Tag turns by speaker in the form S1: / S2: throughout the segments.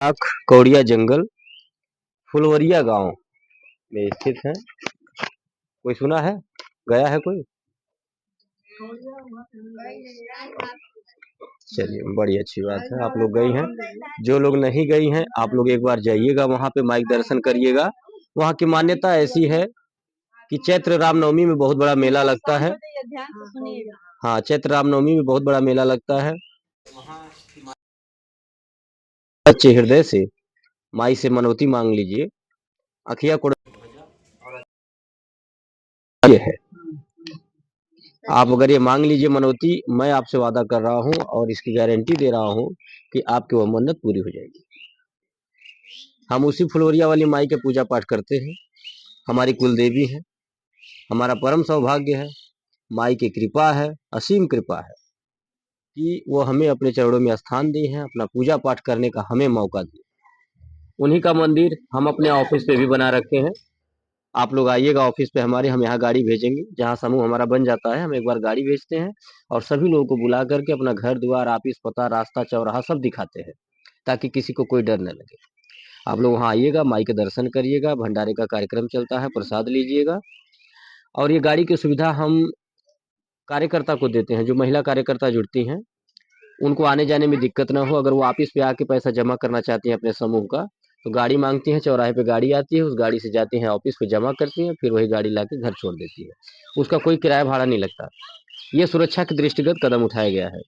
S1: आख कौड़िया जंगल फुलवरिया गांव में स्थित है। कोई सुना है? गया है कोई? चलिए, बड़ी अच्छी बात है, आप लोग गई हैं। जो लोग नहीं गई हैं, आप लोग एक बार जाइएगा, वहां पे माइक दर्शन करिएगा। वहां की मान्यता ऐसी है कि चैत्र रामनवमी में बहुत बड़ा मेला लगता है। हाँ, चैत्र रामनवमी में बहुत बड़ा मेला लगता है। सच्चे हृदय से माई से मनौती मांग लीजिए। अखिया को ये है, आप अगर ये मांग लीजिए मनौती, मैं आपसे वादा कर रहा हूँ और इसकी गारंटी दे रहा हूँ कि आपकी वो मन्नत पूरी हो जाएगी। हम उसी फुलवरिया वाली माई के पूजा पाठ करते हैं। हमारी कुल देवी है, हमारा परम सौभाग्य है, माई की कृपा है, असीम कृपा है कि वो हमें अपने चरणों में स्थान दी है, अपना पूजा पाठ करने का हमें मौका दिया। उन्हीं का मंदिर हम अपने ऑफिस पे भी बना रखे हैं। आप लोग आइएगा ऑफिस पे हमारे, हम यहाँ गाड़ी भेजेंगे। जहाँ समूह हमारा बन जाता है, हम एक बार गाड़ी भेजते हैं और सभी लोगों को बुला करके अपना घर द्वार, ऑफिस, पता, रास्ता, चौराहा सब दिखाते हैं, ताकि किसी को कोई डर न लगे। आप लोग वहाँ आइएगा, माई के दर्शन करिएगा, भंडारे का कार्यक्रम चलता है, प्रसाद लीजिएगा। और ये गाड़ी की सुविधा हम कार्यकर्ता को देते हैं। जो महिला कार्यकर्ता जुड़ती हैं, उनको आने जाने में दिक्कत ना हो। अगर वो ऑफिस पे आके पैसा जमा करना चाहती हैं अपने समूह का, तो गाड़ी मांगती हैं, चौराहे पे गाड़ी आती है, उस गाड़ी से जाती हैं ऑफिस पे, जमा करती हैं, फिर वही गाड़ी लाके घर छोड़ देती है। उसका कोई किराया भाड़ा नहीं लगता। ये सुरक्षा के दृष्टिगत कदम उठाया गया है।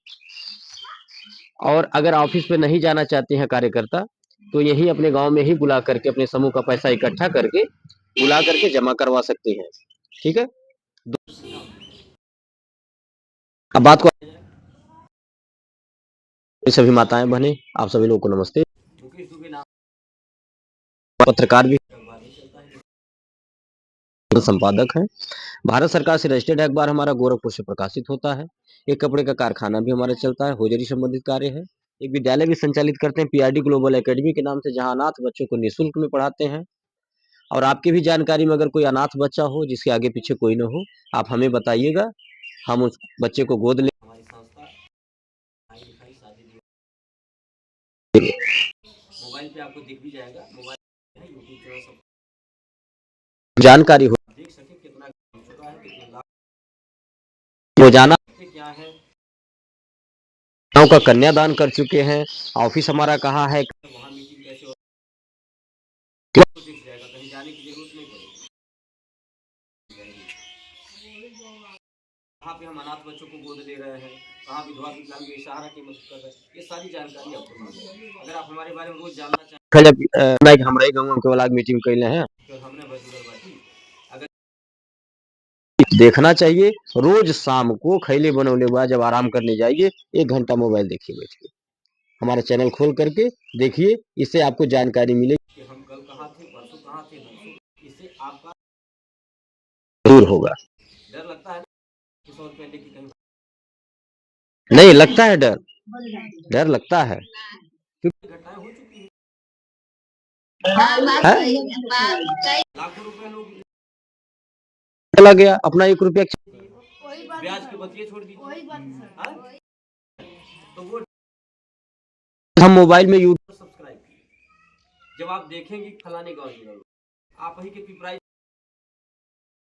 S1: और अगर ऑफिस पे नहीं जाना चाहते हैं कार्यकर्ता, तो यही अपने गांव में ही बुला करके अपने समूह का पैसा इकट्ठा करके बुला करके जमा करवा सकते हैं। ठीक है, अब बात को सभी माताएं बहनें, आप सभी लोगों को नमस्ते। पत्रकार भी संपादक है। भारत सरकार से रजिस्टर्ड अखबार हमारा गोरखपुर से प्रकाशित होता है। एक कपड़े का कारखाना भी हमारा चलता है, होजरी संबंधित कार्य है। एक विद्यालय भी संचालित करते हैं, पीआरडी ग्लोबल एकेडमी के नाम से, जहां अनाथ बच्चों को निःशुल्क में पढ़ाते हैं। और आपकी भी जानकारी में अगर कोई अनाथ बच्चा हो जिसके आगे पीछे कोई न हो, आप हमें बताइएगा, हम उस बच्चे को गोद ले मोबाइल पे आपको दिख भी जाएगा। मोबाइल जानकारी हो, देख सके कितना चुका है, कितने लाख रोजाना क्या है, गांव का कन्यादान कर चुके हैं। ऑफिस हमारा कहाँ है, वहाँ मीटिंग कैसे हो, दिख जाएगा, कहीं जाने की जरूरत नहीं पड़ेगी। कहाँ पे हम अनाथ बच्चों को गोद ले रहे हैं, कहाँ विधवा विकलांग बेसहारा की मदद कर रहे हैं, ये सारी जानकारी आपको मिल जाएगी। अगर आप हमारे बारे में रोज जानना चाहें, हमारे गाँव के वाला मीटिंग कैले हैं, तो हमने अगर देखना चाहिए, रोज शाम को खैले बनौले बाद जब आराम करने जाइए, 1 घंटा मोबाइल देखिए बैठ के, हमारा चैनल खोल करके देखिए। इससे आपको जानकारी मिलेगी कि हम कल कहाँ थे, परसों कहाँ थे, इससे आपका दूर होगा। डर लगता है कि 100 रुपए लेके कहीं नहीं लगता है, डर डर लगता है क्योंकि घटनाएं हो चुकी है। लाखों रुपए लोग चला गया, अपना 1 रुपया ब्याज के बतिये छोड़ दीजिए। तो वो हम मोबाइल में यूट्यूब सब्सक्राइब किए, जब आप देखेंगे फलाने गांव जुड़ा हुआ, आप वही के पिपराई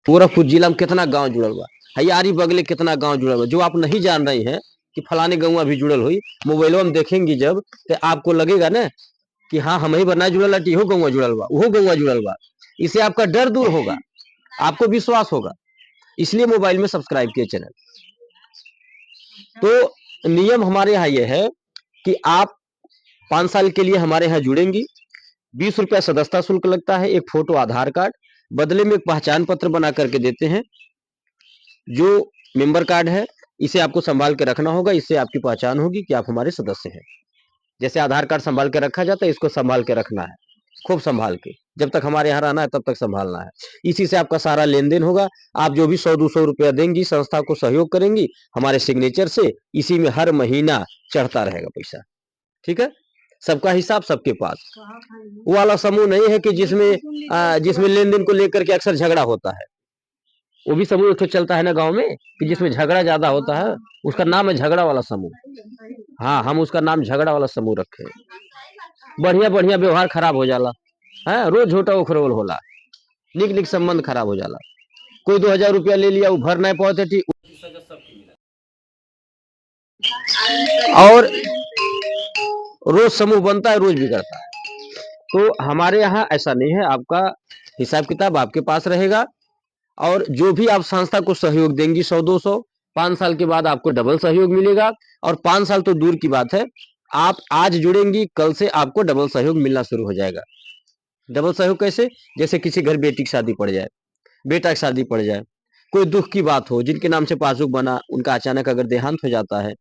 S1: गोरखपुर जिला में कितना गांव जुड़ल हुआ, हयारी बगले कितना गांव जुड़ल हुआ, जो आप नहीं जान रही हैं कि फलाने गाँव भी जुड़ल हुई। मोबाइल में देखेंगी जब, तो आपको लगेगा ना कि हाँ, हम ही बना जुड़ल, इहो गाँव जुड़ल हुआ, वो गाँव जुड़ल हुआ। इससे आपका डर दूर होगा, आपको विश्वास होगा। इसलिए मोबाइल में सब्सक्राइब किए चैनल। तो नियम हमारे यहाँ ये है कि आप 5 साल के लिए हमारे यहाँ जुड़ेंगी, 20 रुपया सदस्यता शुल्क लगता है, एक फोटो आधार कार्ड, बदले में एक पहचान पत्र बना करके देते हैं। जो मेंबर कार्ड है, इसे आपको संभाल के रखना होगा, इससे आपकी पहचान होगी कि आप हमारे सदस्य हैं। जैसे आधार कार्ड संभाल के रखा जाता है, इसको संभाल के रखना है, खूब संभाल के, जब तक हमारे यहाँ रहना है तब तक संभालना है। इसी से आपका सारा लेन देन होगा। आप जो भी 100-200 रुपया देंगी, संस्था को सहयोग करेंगी हमारे सिग्नेचर से, इसी में हर महीना चढ़ता रहेगा पैसा। ठीक है, सबका हिसाब सबके पास। वो वाला समूह नहीं है कि जिसमें लेन देन को लेकर के अक्सर झगड़ा होता है। वो भी समूह तो चलता है ना गांव में, कि जिसमें झगड़ा ज्यादा होता है, उसका नाम है झगड़ा वाला समूह। हाँ, हम उसका नाम झगड़ा वाला समूह रखे हैं। बढ़िया बढ़िया व्यवहार खराब हो जाला है, रोज झोटा उखरोल होला, निक निक संबंध खराब हो जाला। कोई 2000 रुपया ले लिया, वो भर नहीं पाते थी, और रोज समूह बनता है, रोज बिगड़ता है। तो हमारे यहाँ ऐसा नहीं है, आपका हिसाब किताब आपके पास रहेगा, और जो भी आप संस्था को सहयोग देंगी 100-200, 5 साल के बाद आपको डबल सहयोग मिलेगा। और 5 साल तो दूर की बात है, आप आज जुड़ेंगी, कल से आपको डबल सहयोग मिलना शुरू हो जाएगा। डबल सहयोग कैसे? जैसे किसी घर बेटी की शादी पड़ जाए, बेटा की शादी पड़ जाए, कोई दुख की बात हो, जिनके नाम से पासबुक बना, उनका अचानक अगर देहांत हो जाता है,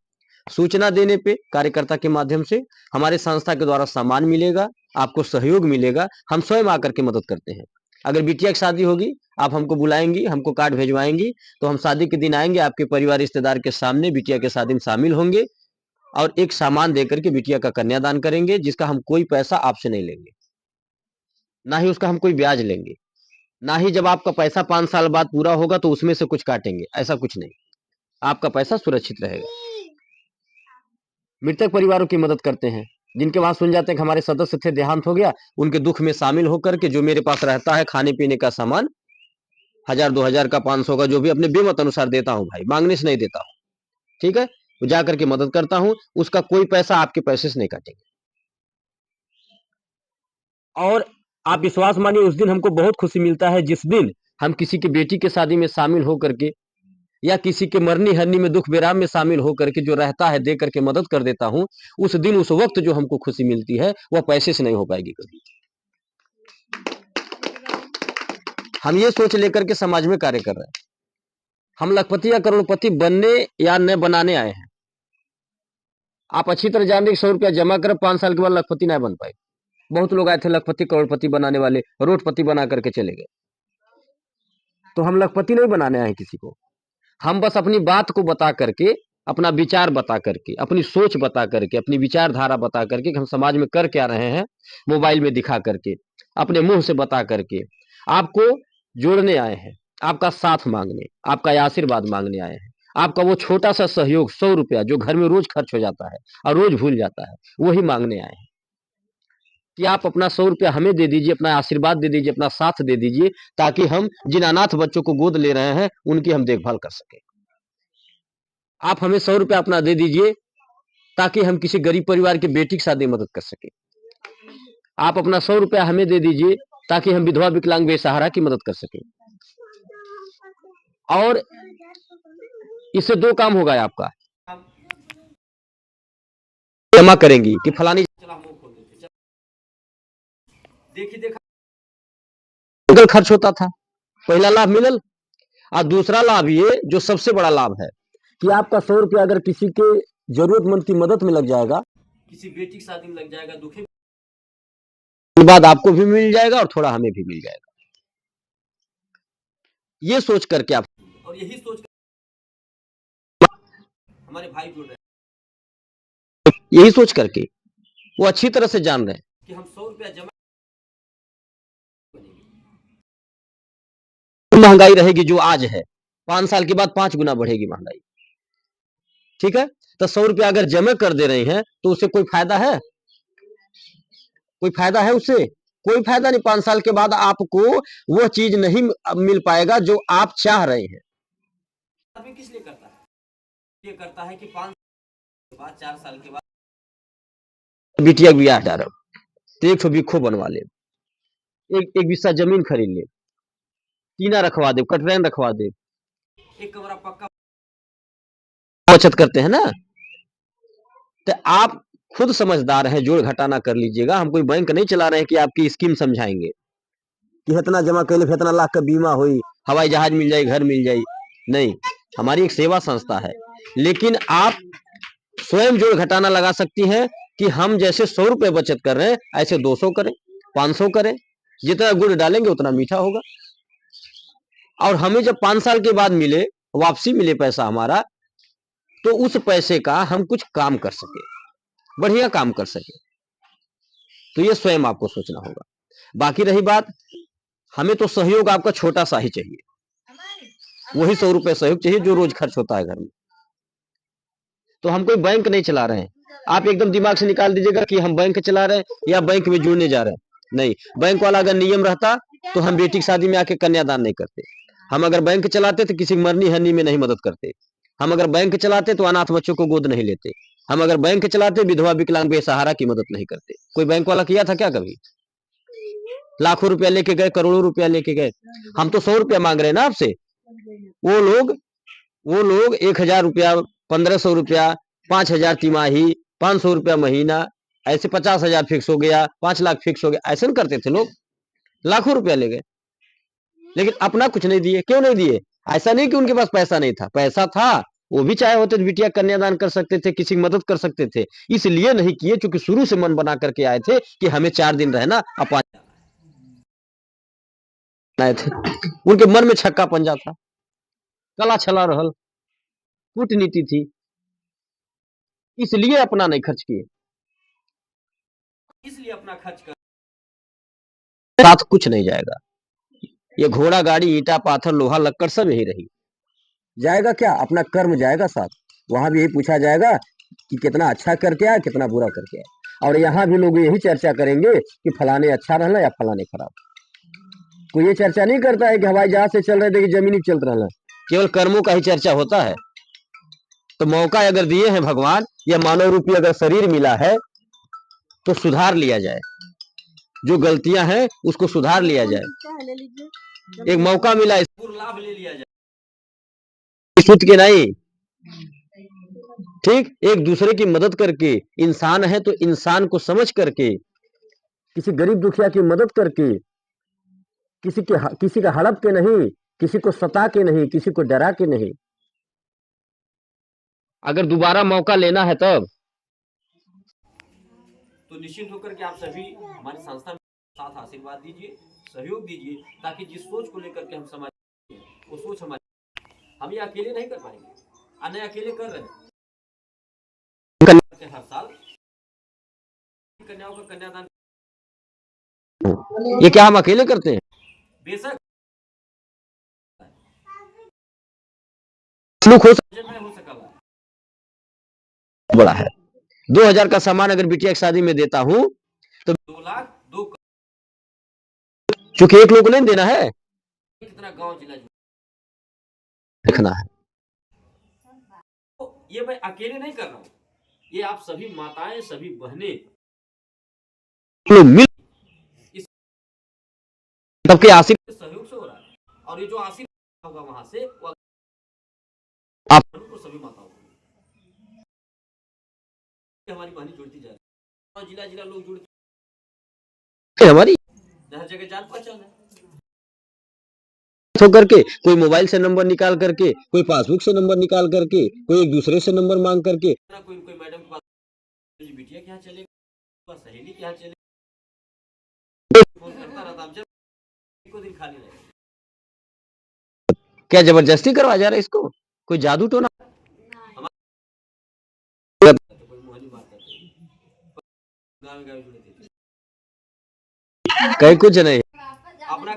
S1: सूचना देने पे कार्यकर्ता के माध्यम से हमारे संस्था के द्वारा सामान मिलेगा, आपको सहयोग मिलेगा, हम स्वयं आकर के मदद करते हैं। अगर बिटिया की शादी होगी, आप हमको बुलाएंगी, हमको कार्ड भेजवाएंगी, तो हम शादी के दिन आएंगे, आपके परिवार रिश्तेदार के सामने बिटिया के शादी में शामिल होंगे, और एक सामान देकर के बिटिया का कन्यादान करेंगे, जिसका हम कोई पैसा आपसे नहीं लेंगे, ना ही उसका हम कोई ब्याज लेंगे, ना ही जब आपका पैसा 5 साल बाद पूरा होगा तो उसमें से कुछ काटेंगे, ऐसा कुछ नहीं। आपका पैसा सुरक्षित रहेगा। मृतक परिवारों की मदद करते हैं, जिनके वहां सुन जाते हैं कि हमारे सदस्य थे, देहांत हो गया, उनके दुख में शामिल होकर के जो मेरे पास रहता है खाने पीने का सामान, 1000-2000 का, 500 का, जो भी अपने बेमत अनुसार देता हूँ भाई, मांगने से नहीं देता हूँ, ठीक है, वो जा करके मदद करता हूँ, उसका कोई पैसा आपके पैसे से नहीं काटेंगे। और आप विश्वास मानिए, उस दिन हमको बहुत खुशी मिलता है, जिस दिन हम किसी की बेटी के शादी में शामिल होकर के, या किसी के मरनी हरनी में, दुख विराम में शामिल होकर के जो रहता है, दे करके मदद कर देता हूं, उस दिन उस वक्त जो हमको खुशी मिलती है, वह पैसे से नहीं हो पाएगी कभी। हम ये सोच लेकर के समाज में कार्य कर रहे हैं, हम लखपति या करोड़पति बनने या न बनाने आए हैं। आप अच्छी तरह जान रहे, 100 रुपया जमा कर 5 साल के बाद लखपति नहीं बन पाए। बहुत लोग आए थे लखपति करोड़पति बनाने वाले, रोडपति बना करके चले गए। तो हम लखपति नहीं बनाने आए किसी को, हम बस अपनी बात को बता करके, अपना विचार बता करके, अपनी सोच बता करके, अपनी विचारधारा बता करके कि हम समाज में कर क्या रहे हैं, मोबाइल में दिखा करके, अपने मुंह से बता करके आपको जोड़ने आए हैं, आपका साथ मांगने, आपका आशीर्वाद मांगने आए हैं। आपका वो छोटा सा सहयोग 100 रुपया जो घर में रोज खर्च हो जाता है और रोज भूल जाता है, वही मांगने आए हैं कि आप अपना 100 रुपया हमें दे दीजिए, अपना आशीर्वाद दे दीजिए, अपना साथ दे दीजिए, ताकि हम जिन अनाथ बच्चों को गोद ले रहे हैं उनकी हम देखभाल कर सके। आप हमें 100 रुपया अपना दे दीजिए, ताकि हम किसी गरीब परिवार की बेटी की शादी में मदद कर सके। आप अपना 100 रुपया हमें दे दीजिए, ताकि हम विधवा विकलांग बेसहारा की मदद कर सके। और इससे 2 काम होगा आपका, जमा करेंगी कि फलानी देखी देखा खर्च होता था, पहला लाभ मिलल। और दूसरा लाभ ये जो सबसे बड़ा लाभ है, कि आपका 100 रुपया अगर किसी के जरूरतमंद की मदद में लग जाएगा, किसी बेटी की शादी में लग जाएगा, दुखे के बाद आपको भी मिल जाएगा और थोड़ा हमें भी मिल जाएगा। ये सोच करके आप, और यही सोच हमारे भाई जुड़ रहे हैं, यही सोच करके वो अच्छी तरह से जान रहे हैं कि हम 100 रुपया जमा, महंगाई रहेगी जो आज है, 5 साल के बाद 5 गुना बढ़ेगी महंगाई, ठीक है। तो 100 रुपया अगर जमा कर दे रहे हैं तो उससे कोई फायदा है? कोई फायदा है उससे? कोई फायदा नहीं। 5 साल के बाद आपको वो चीज नहीं मिल पाएगा जो आप चाह रहे हैं। आदमी किस लिए करता है? ये करता है कि 5 के बाद, 4 साल के बाद बिटिया ब्याह डालो, तो एक बिखो बनवा ले, एक बिस्सा जमीन खरीद ले, टीना रखवा दे, कटरैन रखवा दे, एक कमरा पक्का, बचत करते हैं ना। तो आप खुद समझदार हैं, जोड़ घटाना कर लीजिएगा। हम कोई बैंक नहीं चला रहे हैं कि आपकी स्कीम समझाएंगे कि इतना जमा कर ले, इतना लाख का बीमा हुई, हवाई जहाज मिल जाए, घर मिल जाए, नहीं। हमारी एक सेवा संस्था है, लेकिन आप स्वयं जोड़ घटाना लगा सकती हैं कि हम जैसे 100 रुपए बचत कर रहे हैं, ऐसे 200 करें, 500 करें, जितना गुड़ डालेंगे उतना मीठा होगा। और हमें जब 5 साल के बाद मिले, वापसी मिले पैसा हमारा, तो उस पैसे का हम कुछ काम कर सके, बढ़िया काम कर सके। तो ये स्वयं आपको सोचना होगा। बाकी रही बात, हमें तो सहयोग आपका छोटा सा ही चाहिए, वही 100 रुपए सहयोग चाहिए जो रोज खर्च होता है घर में। तो हम कोई बैंक नहीं चला रहे हैं। आप एकदम दिमाग से निकाल दीजिएगा कि हम बैंक चला रहे हैं या बैंक में जुड़ने जा रहे हैं। नहीं, बैंक वाला अगर नियम रहता तो हम बेटी की शादी में आके कन्यादान नहीं करते। हम अगर बैंक चलाते तो किसी मरनी हरनी में नहीं मदद करते। हम अगर बैंक चलाते तो अनाथ बच्चों को गोद नहीं लेते। हम अगर बैंक चलाते विधवा विकलांग बेसहारा की मदद नहीं करते। कोई बैंक वाला किया था क्या कभी? लाखों रुपया लेके गए, करोड़ों रुपया लेके गए। हम तो 100 रुपया मांग रहे हैं ना आपसे। वो लोग वो लोग 1,000 रुपया, 1,500 रुपया, 5,000 तिमाही, 500 रुपया महीना, ऐसे 50,000 फिक्स हो गया, 5 लाख फिक्स हो गया, ऐसे न करते थे लोग। लाखों रुपया ले गए, लेकिन अपना कुछ नहीं दिए। क्यों नहीं दिए? ऐसा नहीं कि उनके पास पैसा नहीं था, पैसा था। वो भी चाहे होते तो बिटिया कन्यादान कर सकते थे, किसी की मदद कर सकते थे। इसलिए नहीं किए क्योंकि शुरू से मन बना करके आए थे कि हमें 4 दिन रहना, अब आए थे। उनके मन में छक्का पंजा था, कला छला रहल, कूटनीति थी, इसलिए अपना नहीं खर्च किए। इसलिए अपना खर्च कर साथ कुछ नहीं जाएगा। ये घोड़ा गाड़ी ईटा पाथर लोहा लक्कड़ सब यही रही, जाएगा क्या? अपना कर्म जाएगा साथ। वहां भी यही पूछा जाएगा कि कितना अच्छा करके आया, कितना बुरा करके आया। और यहाँ भी लोग यही चर्चा करेंगे कि फलाने अच्छा रहना या फलाने खराब। कोई ये चर्चा नहीं करता है कि हवाई जहाज से चल रहे थे कि जमीनी चल रहा है। केवल कर्मों का ही चर्चा होता है। तो मौका अगर दिए हैं भगवान, या मानव रूपी अगर शरीर मिला है तो सुधार लिया जाए। जो गलतियां हैं उसको सुधार लिया जाए। एक मौका मिला, इसको लाभ ले लिया जाए, सुत के नहीं। ठीक, एक दूसरे की मदद करके, इंसान है तो इंसान को समझ करके, किसी गरीब दुखिया की मदद करके, किसी का हड़प के नहीं, किसी को सता के नहीं, किसी को डरा के नहीं। अगर दोबारा मौका लेना है तब तो निश्चिंत होकर के आप सभी हमारी संस्था में साथ आशीर्वाद दीजिए, सहयोग दीजिए, ताकि जिस सोच को लेकर के हम समाज, वो सोच हमारी, हम ये अकेले नहीं कर पाएंगे, अन्य अकेले कर रहे हैं। हर साल कन्याओं का कन्यादान, ये क्या हम अकेले करते हैं? बेशक हो सका बड़ा है। 2,000 का सामान अगर बिटिया की शादी में देता हूं तो 2 लाख 2, चूंकि एक लोग को नहीं देना है, कितना गांव जिला देखना है। तो ये मैं अकेले नहीं कर रहा हूं, ये आप सभी माताएं, सभी बहनें मिल इस सबके आशीर्वाद सहयोग से हो रहा है। और ये जो आशीर्वाद होगा वहां से वो आप को सभी माताओं को, हमारी बहनी जुड़ती जा रही है और जिला जिला लोग जुड़ते, हमारी हर जगह जान पहचान है। होकर के कोई मोबाइल से नंबर निकाल करके, कोई पासबुक से नंबर निकाल करके, कोई एक दूसरे से नंबर मांग करके, कोई कोई मैडम के पास बिटिया क्या चलेगा, सहेली क्या चलेगी, फोन करता रहता, हम जब को दिन खाली रहे। क्या जबरदस्ती करवा जा रहा है इसको? कोई जादू टोना? कोई मोहनी बात करते, गाँव गाँव जुड़े थे, कहीं कुछ नहीं, अपना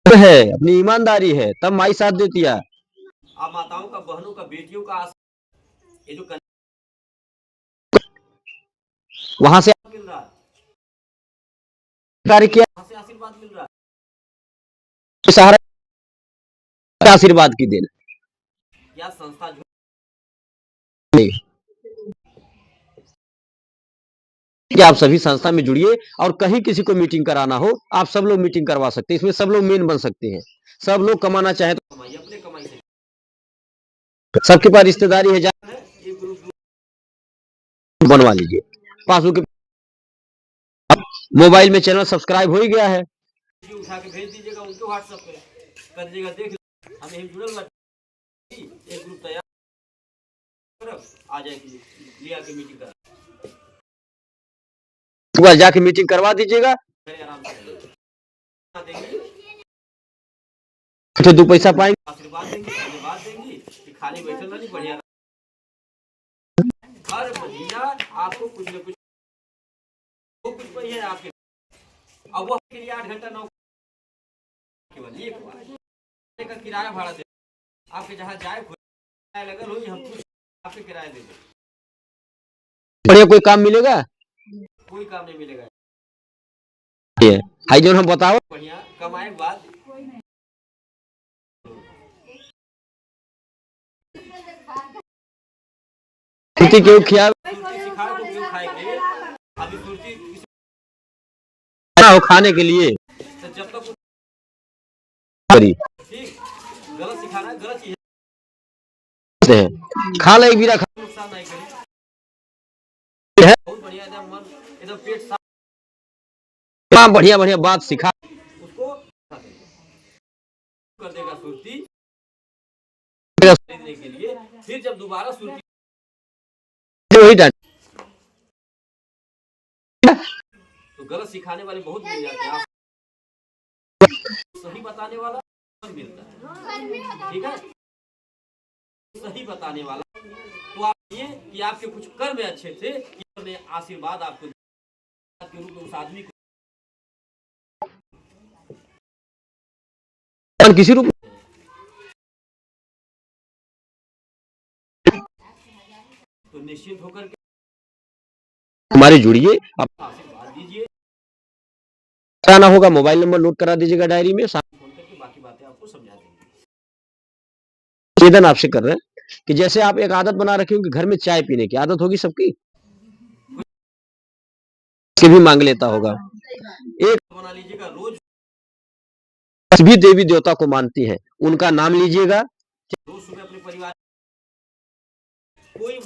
S1: है, अपनी ईमानदारी है, तब माई साथ देती है। आप माताओं का, बहनों का, बेटियों का ये जो वहां से मिल रहा है, कार्य किया, वहां से आशीर्वाद मिल रहा है, सहारा आशीर्वाद की देन या संस्था जो नहीं कि आप सभी संस्था में जुड़िए। और कहीं किसी को मीटिंग कराना हो, आप सब लोग मीटिंग करवा सकते हैं, इसमें सब लोग मेन बन सकते हैं। सब लोग कमाना चाहे तो कमाइए, अपने कमाई से, सबके पास रिश्तेदारी है, एक ग्रुप बनवा लीजिए, पासबुक मोबाइल में चैनल सब्सक्राइब हो ही गया है, उठा के भेज दीजिएगा उनके व्हाट्सएप पे, कर दीजिएगा, देख हम यही जुड़ल, एक ग्रुप तैयार आ जाएगी, लिया के मीटिंग करा, जाके मीटिंग करवा दीजिएगा, आराम से 2 पैसा पाएंगे, आशीर्वाद देंगे, धन्यवाद देंगे कि खाली बैठल नहीं, बढ़िया हर महीना आपको कुछ न कुछ है आपके, अब वो के लिए 8 घंटा नौकरी केवल एक बार का किराया भाड़ा दे, आपके जहाँ जाए लगल हो, हम आपके किराया दे दो, बढ़िया कोई काम मिलेगा? कोई काम नहीं मिलेगा। ये हाई जोन हम बताओ बढ़िया कमाए के बाद सुरती क्यों खिया सिखा तो क्यों खाएंगे अभी सुरती हो खाने के लिए तो जब तक ठीक गलत सिखाना है गलत चीज है खा ले एक बीरा खा नुकसान नहीं करी है बहुत बढ़िया एकदम मन एकदम पेट साफ बढ़िया बढ़िया बात सिखा उसको कर देगा सुरती खरीदने के लिए फिर जब दोबारा सुरती वही डांट तो गलत सिखाने वाले बहुत मिल जाते हैं सही बताने वाला मिलता है ठीक है सही बताने वाला तो आप ये कि आपके कुछ कर्म अच्छे थे ने आशीर्वाद आपको के रूप में उस आदमी को किसी रूप तो निश्चित होकर के हमारे जुड़िए आप आशीर्वाद दीजिए कराना होगा मोबाइल नंबर नोट करा दीजिएगा डायरी में फोन करके बाकी बातें आपको समझा देंगे। निवेदन आपसे कर रहे हैं कि जैसे आप एक आदत बना रखे हो कि घर में चाय पीने की आदत होगी सबकी के भी मांग लेता होगा एक बना लीजिएगा रोज भी देवी देवता को मानती हैं उनका नाम लीजिएगा रोज सुबह अपने परिवार कोई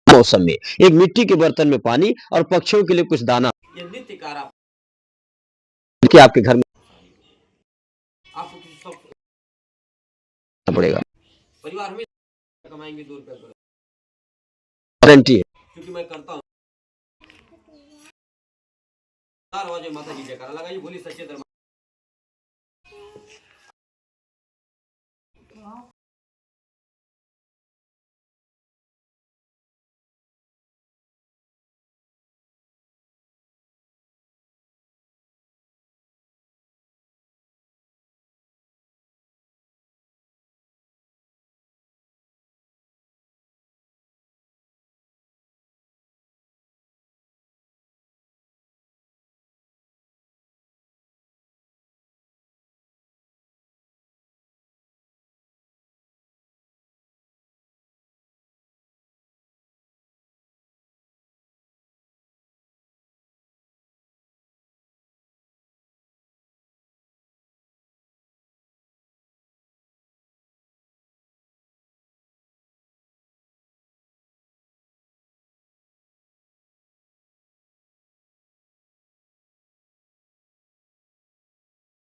S1: मौसम में एक मिट्टी के बर्तन में पानी और पक्षियों के लिए कुछ दाना ये नित्य कार्य कि आपके घर में आपको किसी सब पड़ेगा परिवार में कमाएंगे 2 रुपए गारंटी है क्योंकि मैं करता हूँ माता जी जयकारा लगाइए बोली सच्चे दरबार